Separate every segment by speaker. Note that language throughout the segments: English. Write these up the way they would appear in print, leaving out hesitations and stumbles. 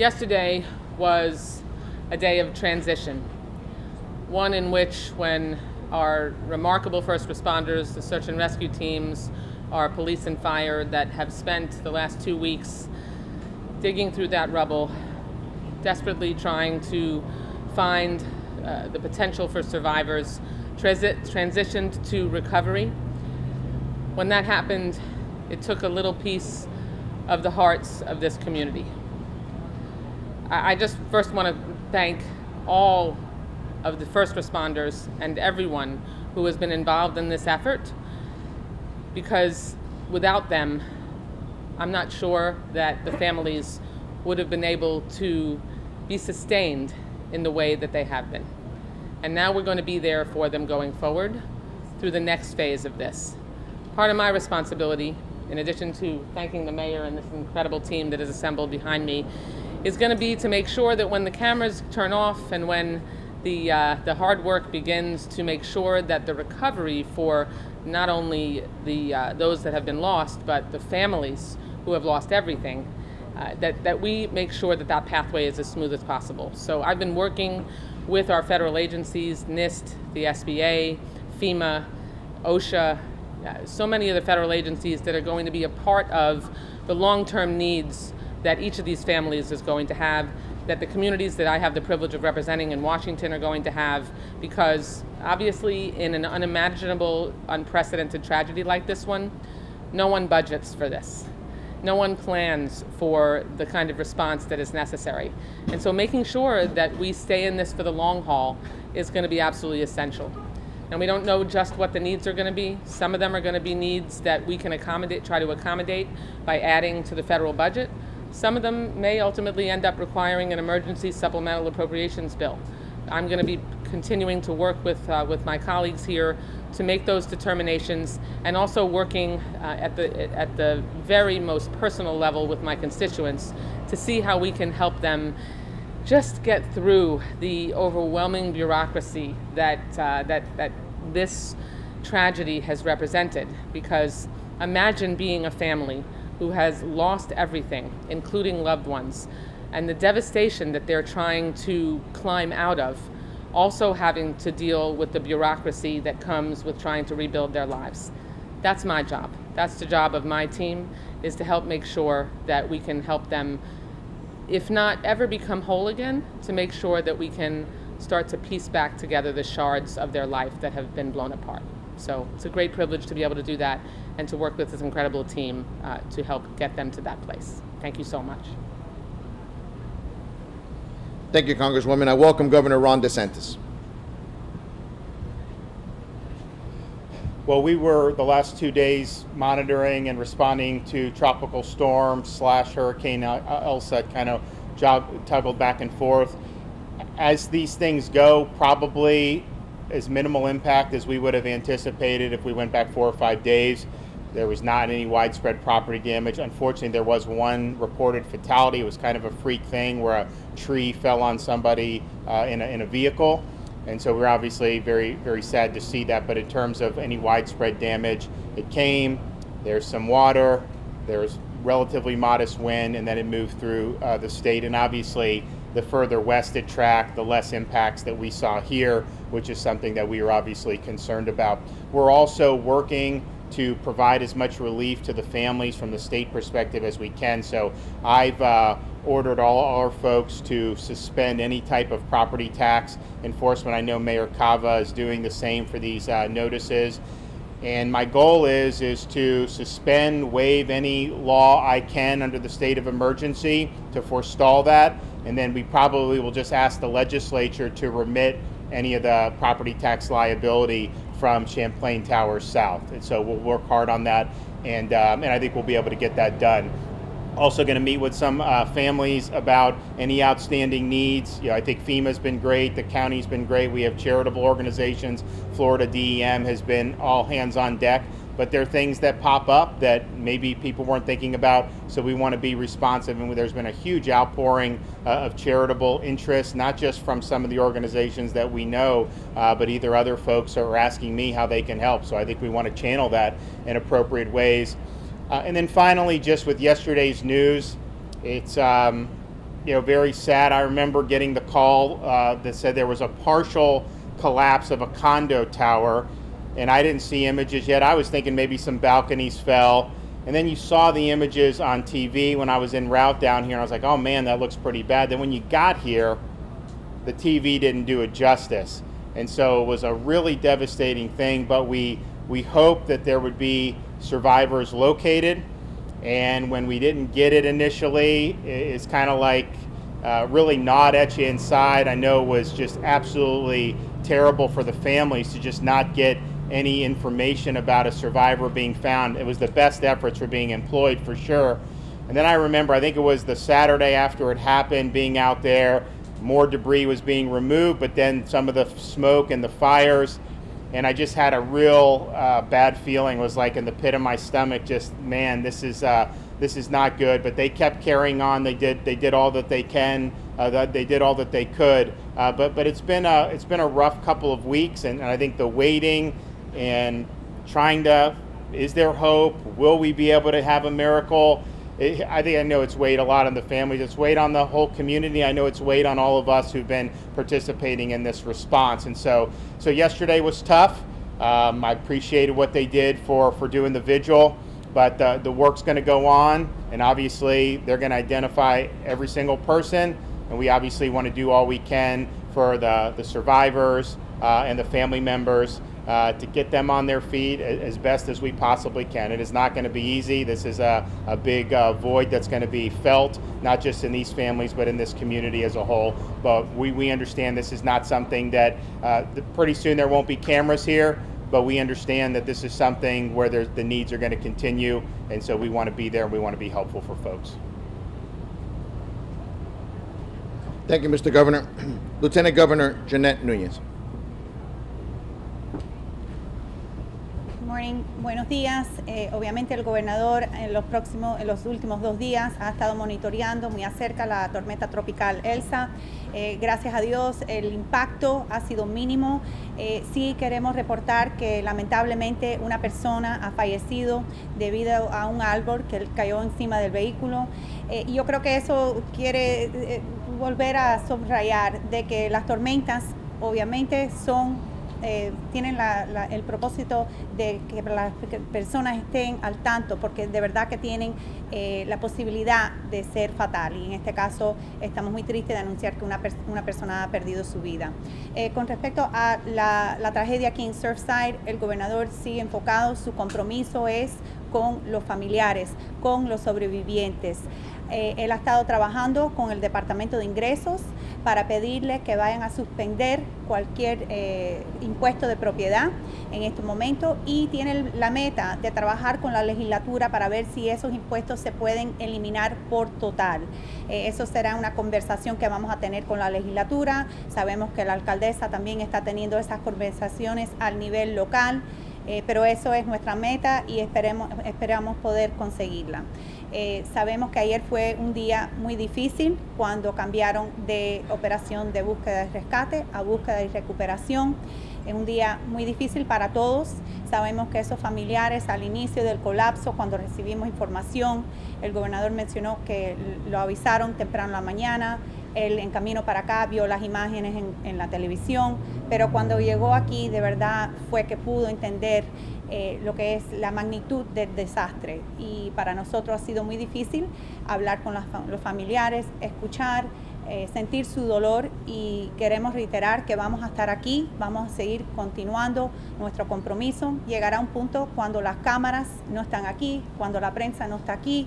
Speaker 1: Yesterday was a day of transition, one in which when our remarkable first responders, the search and rescue teams, our police and fire that have spent the last 2 weeks digging through that rubble, desperately trying to find the potential for survivors, transitioned to recovery. When that happened, it took a little piece of the hearts of this community. I just first want to thank all of the first responders and everyone who has been involved in this effort, because without them, I'm not sure that the families would have been able to be sustained in the way that they have been. And now we're going to be there for them going forward through the next phase of this. Part of my responsibility, in addition to thanking the mayor and this incredible team that is assembled behind me, is going to be to make sure that when the cameras turn off and when the hard work begins, to make sure that the recovery for not only those that have been lost, but the families who have lost everything, that we make sure that that pathway is as smooth as possible. So I've been working with our federal agencies, NIST, the SBA, FEMA, OSHA, so many of the federal agencies that are going to be a part of the long-term needs that each of these families is going to have, that the communities that I have the privilege of representing in Washington are going to have, because obviously in an unimaginable, unprecedented tragedy like this one, no one budgets for this. No one plans for the kind of response that is necessary. And so making sure that we stay in this for the long haul is going to be absolutely essential. And we don't know just what the needs are going to be. Some of them are going to be needs that we can try to accommodate by adding to the federal budget. Some of them may ultimately end up requiring an emergency supplemental appropriations bill. I'm going to be continuing to work with my colleagues here to make those determinations, and also working at the very most personal level with my constituents to see how we can help them just get through the overwhelming bureaucracy that this tragedy has represented. Because imagine being a family who has lost everything, including loved ones, and the devastation that they're trying to climb out of, also having to deal with the bureaucracy that comes with trying to rebuild their lives. That's my job. That's the job of my team, is to help make sure that we can help them, if not ever become whole again, to make sure that we can start to piece back together the shards of their life that have been blown apart. So it's a great privilege to be able to do that and to work with this incredible team to help get them to that place. Thank you so much.
Speaker 2: Thank you, Congresswoman. I welcome Governor Ron DeSantis.
Speaker 3: Well, we were the last 2 days monitoring and responding to tropical storm / Hurricane Elsa, kind of toggled back and forth. As these things go, probably as minimal impact as we would have anticipated if we went back 4 or 5 days. There was not any widespread property damage. Unfortunately, there was one reported fatality. It was kind of a freak thing where a tree fell on somebody in a vehicle. And so we're obviously very, very sad to see that. But in terms of any widespread damage, it came, there's some water, there's relatively modest wind, and then it moved through the state. And obviously, the further west it tracked, the less impacts that we saw here, which is something that we are obviously concerned about. We're also working to provide as much relief to the families from the state perspective as we can. So I've ordered all our folks to suspend any type of property tax enforcement. I know Mayor Cava is doing the same for these notices. And my goal is to suspend, waive any law I can under the state of emergency to forestall that. And then we probably will just ask the legislature to remit any of the property tax liability from Champlain Towers South. And so we'll work hard on that, and I think we'll be able to get that done. Also going to meet with some families about any outstanding needs. You know, I think FEMA's been great, the county's been great, we have charitable organizations, Florida DEM has been all hands on deck, but there are things that pop up that maybe people weren't thinking about, so we want to be responsive. And there's been a huge outpouring of charitable interest, not just from some of the organizations that we know, but either other folks are asking me how they can help. So I think we want to channel that in appropriate ways. And then finally, just with yesterday's news, it's very sad. I remember getting the call that said there was a partial collapse of a condo tower, and I didn't see images yet. I was thinking maybe some balconies fell. And then you saw the images on TV when I was en route down here, and I was like, oh man, that looks pretty bad. Then when you got here, the TV didn't do it justice. And so it was a really devastating thing, but we hoped that there would be survivors located. And when we didn't get it initially, it's kind of like really gnawed at you inside. I know it was just absolutely terrible for the families to just not get any information about a survivor being found. It was the best efforts were being employed for sure. And then I remember, I think it was the Saturday after it happened, being out there, more debris was being removed, but then some of the smoke and the fires, and I just had a real bad feeling. It was like in the pit of my stomach, just, man, this is not good. But they kept carrying on. They did all that they can. They did all that they could. But it's been a rough couple of weeks, and I think the waiting and trying to, is there hope? Will we be able to have a miracle? I know it's weighed a lot on the families. It's weighed on the whole community. I know it's weighed on all of us who've been participating in this response. And so yesterday was tough. I appreciated what they did for doing the vigil, but the work's going to go on, and obviously they're going to identify every single person, and we obviously want to do all we can for the survivors and the family members to get them on their feet as best as we possibly can. It is not going to be easy. This is a big void that's going to be felt, not just in these families, but in this community as a whole. But we understand this is not something that, pretty soon there won't be cameras here, but we understand that this is something where the needs are going to continue, and so we want to be there and we want to be helpful for folks.
Speaker 2: Thank you, Mr. Governor. Lieutenant Governor Jeanette Núñez.
Speaker 4: Morning. Buenos días. Obviamente el gobernador en los últimos 2 días ha estado monitoreando muy acerca la tormenta tropical Elsa. Gracias a Dios el impacto ha sido mínimo. Sí queremos reportar que lamentablemente una persona ha fallecido debido a un árbol que cayó encima del vehículo. Y yo creo que eso quiere volver a subrayar de que las tormentas obviamente tienen el propósito de que las personas estén al tanto, porque de verdad que tienen la posibilidad de ser fatal, y en este caso estamos muy tristes de anunciar que una persona ha perdido su vida. Con respecto a la tragedia aquí en Surfside, el gobernador sigue enfocado, su compromiso es con los familiares, con los sobrevivientes. Él ha estado trabajando con el Departamento de Ingresos para pedirle que vayan a suspender cualquier impuesto de propiedad en este momento, y tiene la meta de trabajar con la legislatura para ver si esos impuestos se pueden eliminar por total. Eso será una conversación que vamos a tener con la legislatura. Sabemos que la alcaldesa también está teniendo esas conversaciones al nivel local. Pero eso es nuestra meta y esperamos poder conseguirla. Sabemos que ayer fue un día muy difícil cuando cambiaron de operación de búsqueda y rescate a búsqueda y recuperación. Es un día muy difícil para todos. Sabemos que esos familiares al inicio del colapso, cuando recibimos información, el gobernador mencionó que lo avisaron temprano en la mañana. Él en camino para acá vio las imágenes en la televisión, pero cuando llegó aquí de verdad fue que pudo entender lo que es la magnitud del desastre, y para nosotros ha sido muy difícil hablar con los familiares, escuchar, sentir su dolor, y queremos reiterar que vamos a estar aquí, vamos a seguir continuando nuestro compromiso. Llegará un punto cuando las cámaras no están aquí, cuando la prensa no está aquí,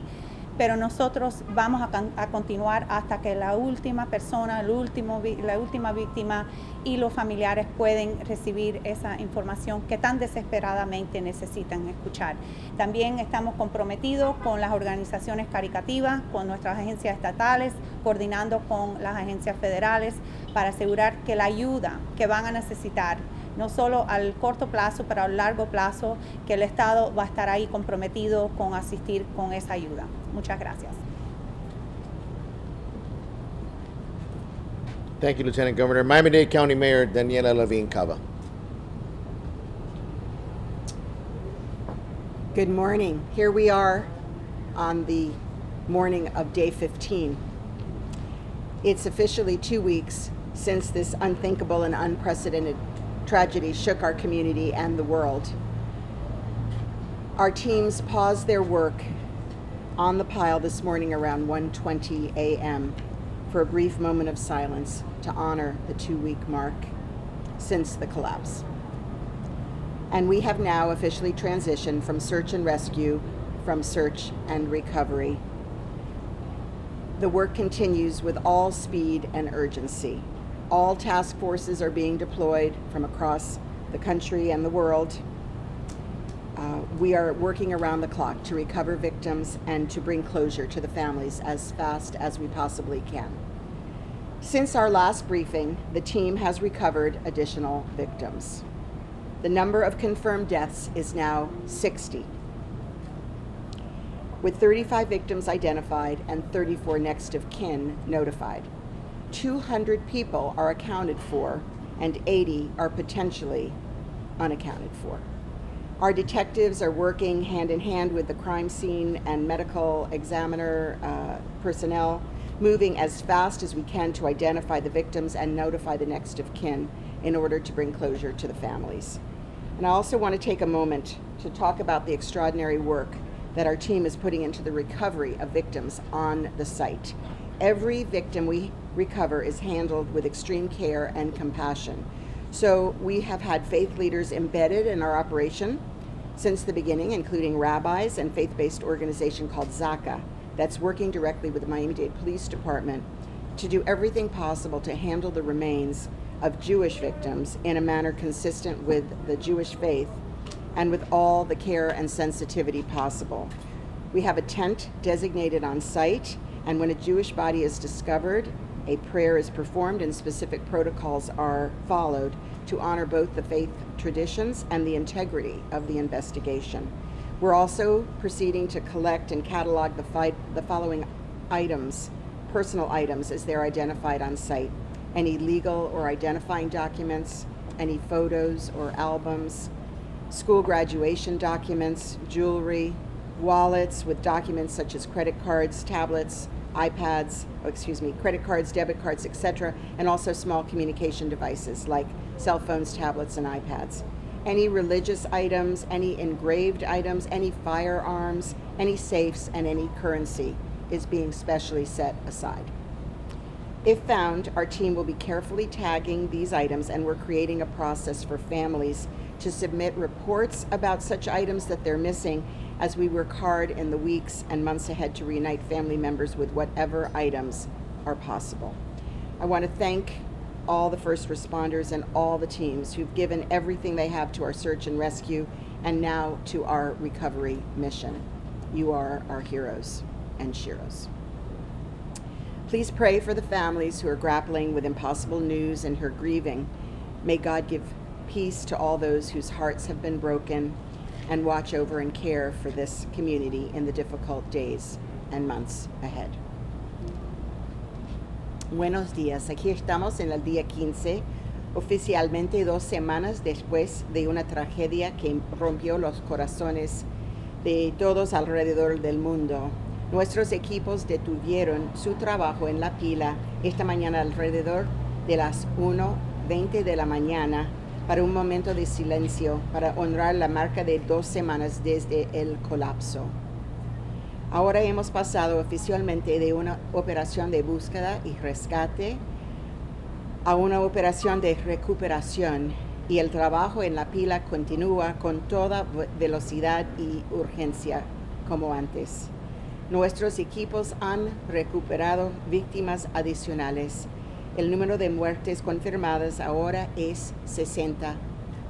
Speaker 4: pero nosotros vamos a continuar hasta que la última persona, la última víctima y los familiares pueden recibir esa información que tan desesperadamente necesitan escuchar. También estamos comprometidos con las organizaciones caritativas, con nuestras agencias estatales, coordinando con las agencias federales para asegurar que la ayuda que van a necesitar, no solo al corto plazo, pero al largo plazo, que el Estado va a estar ahí comprometido con asistir con esa ayuda. Muchas gracias.
Speaker 2: Thank you, Lieutenant Governor. Miami-Dade County Mayor Daniela Levine Cava.
Speaker 5: Good morning. Here we are on the morning of day 15. It's officially 2 weeks since this unthinkable and unprecedented tragedy shook our community and the world. Our teams paused their work on the pile this morning around 1:20 a.m. for a brief moment of silence to honor the 2-week mark since the collapse. And we have now officially transitioned from search and rescue, from search and recovery. The work continues with all speed and urgency. All task forces are being deployed from across the country and the world. We are working around the clock to recover victims and to bring closure to the families as fast as we possibly can. Since our last briefing, the team has recovered additional victims. The number of confirmed deaths is now 60, with 35 victims identified and 34 next of kin notified. 200 people are accounted for and 80 are potentially unaccounted for. Our detectives are working hand in hand with the crime scene and medical examiner personnel, moving as fast as we can to identify the victims and notify the next of kin in order to bring closure to the families. And I also want to take a moment to talk about the extraordinary work that our team is putting into the recovery of victims on the site. Every victim we recover is handled with extreme care and compassion. So we have had faith leaders embedded in our operation since the beginning, including rabbis and faith-based organization called Zaka that's working directly with the Miami-Dade Police Department to do everything possible to handle the remains of Jewish victims in a manner consistent with the Jewish faith and with all the care and sensitivity possible. We have a tent designated on site, and when a Jewish body is discovered, a prayer is performed and specific protocols are followed to honor both the faith traditions and the integrity of the investigation. We're also proceeding to collect and catalog the following items, personal items, as they're identified on site. Any legal or identifying documents, any photos or albums, school graduation documents, jewelry, wallets with documents such as credit cards, tablets, iPads, credit cards, debit cards, etc., and also small communication devices like cell phones, tablets, and iPads. Any religious items, any engraved items, any firearms, any safes, and any currency is being specially set aside. If found, our team will be carefully tagging these items, and we're creating a process for families to submit reports about such items that they're missing as we work hard in the weeks and months ahead to reunite family members with whatever items are possible. I want to thank all the first responders and all the teams who've given everything they have to our search and rescue and now to our recovery mission. You are our heroes and sheroes. Please pray for the families who are grappling with impossible news and who are grieving. May God give peace to all those whose hearts have been broken and watch over and care for this community in the difficult days and months ahead. Buenos días, aquí estamos en el día 15, oficialmente 2 semanas después de una tragedia que rompió los corazones de todos alrededor del mundo. Nuestros equipos detuvieron su trabajo en la pila esta mañana alrededor de las 1:20 de la mañana para un momento de silencio para honrar la marca de 2 semanas desde el colapso. Ahora hemos pasado oficialmente de una operación de búsqueda y rescate a una operación de recuperación, y el trabajo en la pila continúa con toda velocidad y urgencia como antes. Nuestros equipos han recuperado víctimas adicionales. El número de muertes confirmadas ahora es 60,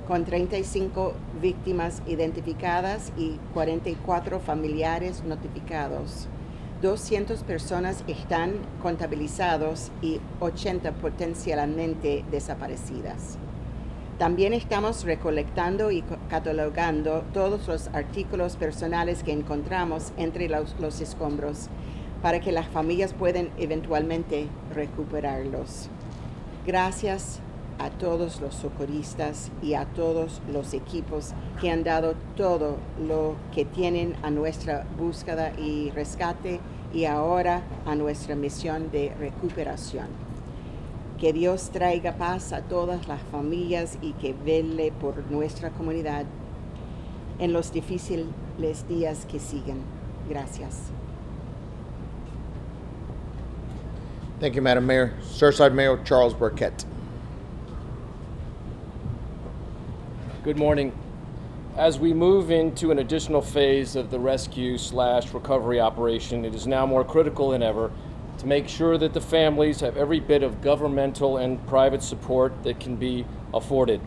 Speaker 5: con 35 víctimas identificadas y 44 familiares notificados. 200 personas están contabilizados y 80 potencialmente desaparecidas. También estamos recolectando y catalogando todos los artículos personales que encontramos entre los escombros, para que las familias puedan eventualmente recuperarlos. Gracias a todos los socorristas y a todos los equipos que han dado todo lo que tienen a nuestra búsqueda y rescate y ahora a nuestra misión de recuperación. Que Dios traiga paz a todas las familias y que vele por nuestra comunidad en los difíciles días que siguen. Gracias.
Speaker 2: Thank you, Madam Mayor. Surfside Mayor Charles Burkett.
Speaker 6: Good morning. As we move into an additional phase of the rescue/recovery operation, it is now more critical than ever to make sure that the families have every bit of governmental and private support that can be afforded.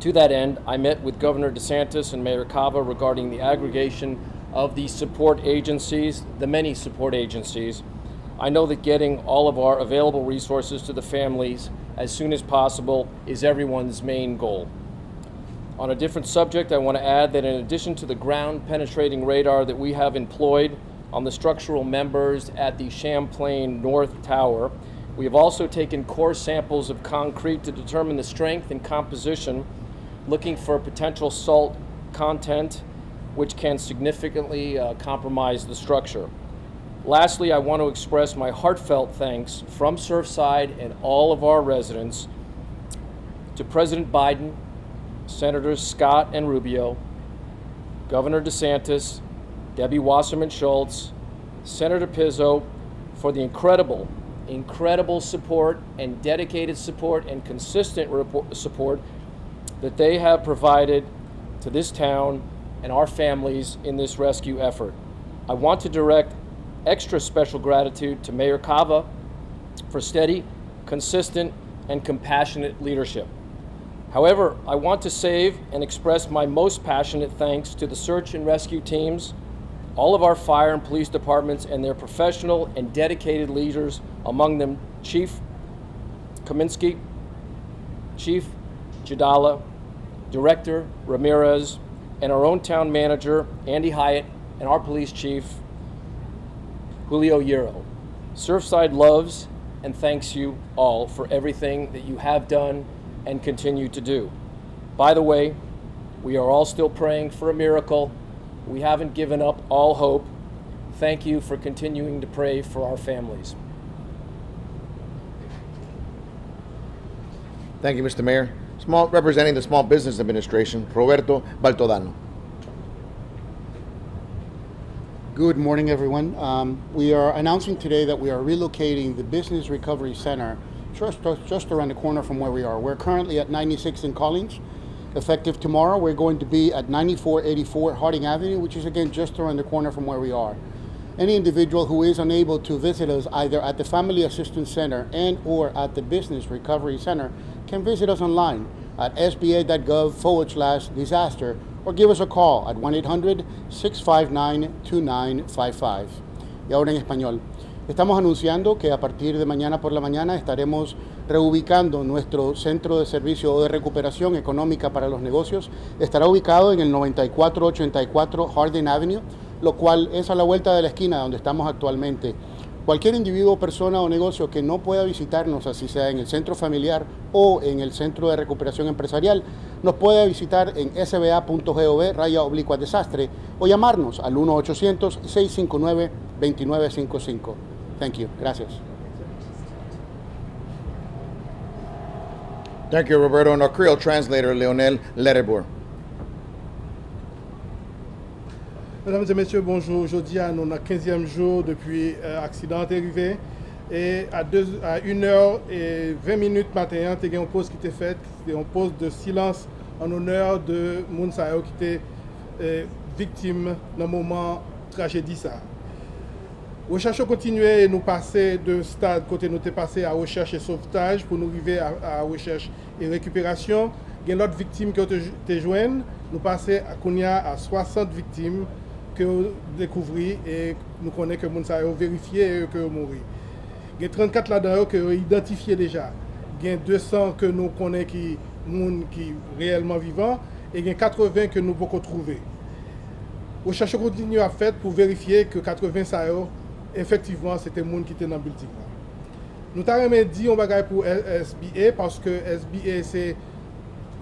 Speaker 6: To that end, I met with Governor DeSantis and Mayor Cava regarding the aggregation of the support agencies, the many support agencies. I know that getting all of our available resources to the families as soon as possible is everyone's main goal. On a different subject, I want to add that in addition to the ground-penetrating radar that we have employed on the structural members at the Champlain North Tower, we have also taken core samples of concrete to determine the strength and composition, looking for potential salt content which can significantly compromise the structure. Lastly, I want to express my heartfelt thanks from Surfside and all of our residents to President Biden, Senators Scott and Rubio, Governor DeSantis, Debbie Wasserman Schultz, Senator Pizzo for the incredible support and dedicated support and consistent support that they have provided to this town and our families in this rescue effort. I want to direct extra special gratitude to Mayor Cava for steady, consistent, and compassionate leadership. However, I want to save and express my most passionate thanks to the search and rescue teams, all of our fire and police departments, and their professional and dedicated leaders, among them Chief Kaminsky, Chief Jadala, Director Ramirez, and our own town manager, Andy Hyatt, and our police chief, Julio Hierro. Surfside loves and thanks you all for everything that you have done and continue to do. By the way, we are all still praying for a miracle. We haven't given up all hope. Thank you for continuing to pray for our families.
Speaker 2: Thank you, Mr. Mayor. Representing the Small Business Administration, Roberto Baltodano.
Speaker 7: Good morning, everyone. We are announcing today that we are relocating the Business Recovery Center just around the corner from where we are. We're currently at 96 in Collins. Effective tomorrow, we're going to be at 9484 Harding Avenue, which is again just around the corner from where we are. Any individual who is unable to visit us either at the Family Assistance Center and or at the Business Recovery Center can visit us online at sba.gov/disaster or give us a call at 1-800-659-2955. Y ahora en español. Estamos anunciando que a partir de mañana por la mañana estaremos reubicando nuestro centro de servicio o de recuperación económica para los negocios. Estará ubicado en el 9484 Harding Avenue, lo cual es a la vuelta de la esquina donde estamos actualmente. Cualquier individuo, persona o negocio que no pueda visitarnos, así sea en el centro familiar o en el centro de recuperación empresarial, nos puede visitar en sba.gov/desastre o llamarnos al 1-800-659-2955. Thank you. Gracias.
Speaker 2: Thank you, Roberto. And our Creole translator, Leonel Lerebourg.
Speaker 8: Mesdames et messieurs, bonjour. Aujourd'hui, nous sommes 15e jour depuis l'accident est arrivé. Et à 1h20 matin, il y a une pause qui était faite. C'était une pause de silence en honneur de Mounsayo qui était victime dans le moment tragédie. Recherche continuer et nous passer de stade côté nous sommes passé à recherche et sauvetage pour nous arriver à recherche et récupération. Il y a d'autres victimes qui ont été jointes. Nous passons à 60 victimes que nous découvrons et nous connaissons que nous avons vérifié et que nous mourons. Il y a 34 là-dedans que nous identifiés déjà. Il y a 200 que nous connaissons qui sont réellement vivants et il y a 80 que nous pouvons trouver. Recherche continue à faire pour vérifier que 80 ça effectivement c'était les gens qui étaient dans le building. Nous avons dit on va pour SBA parce que SBA c'est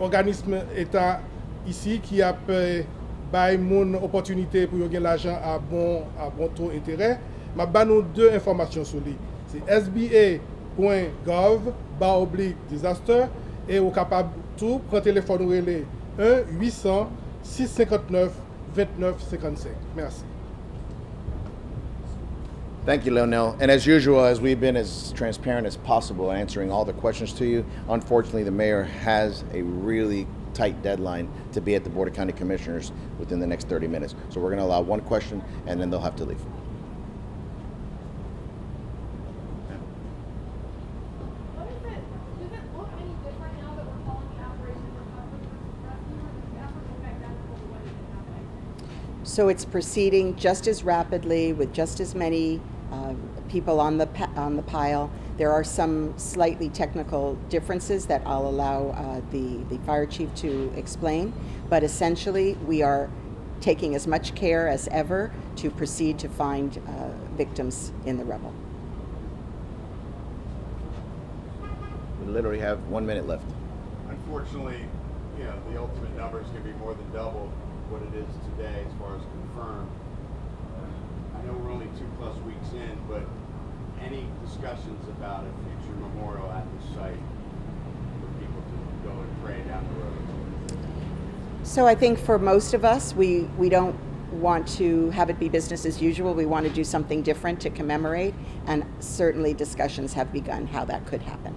Speaker 8: organisme État ici qui a bay moun opportunité pour yon gen l'argent à bon taux d'intérêt. Ma ba nou deux informations sur lui. C'est sba.gov/disaster et ou capable tout prendre téléphone ou relais 1-800-659-2955. Merci.
Speaker 2: Thank you, Lionel. And as usual, as we've been as transparent as possible answering all the questions to you, unfortunately, the mayor has a really tight deadline to be at the Board of County Commissioners within the next 30 minutes. So we're going to allow one question, and then they'll have to leave.
Speaker 9: Does it look any different now that we're calling the operation recovery versus rescue, or does the effort look identical to what has been happening?
Speaker 5: So it's proceeding just as rapidly with just as many people on the pile. There are some slightly technical differences that I'll allow the fire chief to explain, but essentially we are taking as much care as ever to proceed to find victims in the rubble.
Speaker 2: We literally have 1 minute left.
Speaker 10: Unfortunately, the ultimate number is going to be more than double what it is today as far as confirmed. I know we're only 2+ weeks in, but any discussions about a future memorial at the site for people to go and pray down the road?
Speaker 5: So I think for most of us, we don't want to have it be business as usual. We want to do something different to commemorate, and certainly discussions have begun how that could happen.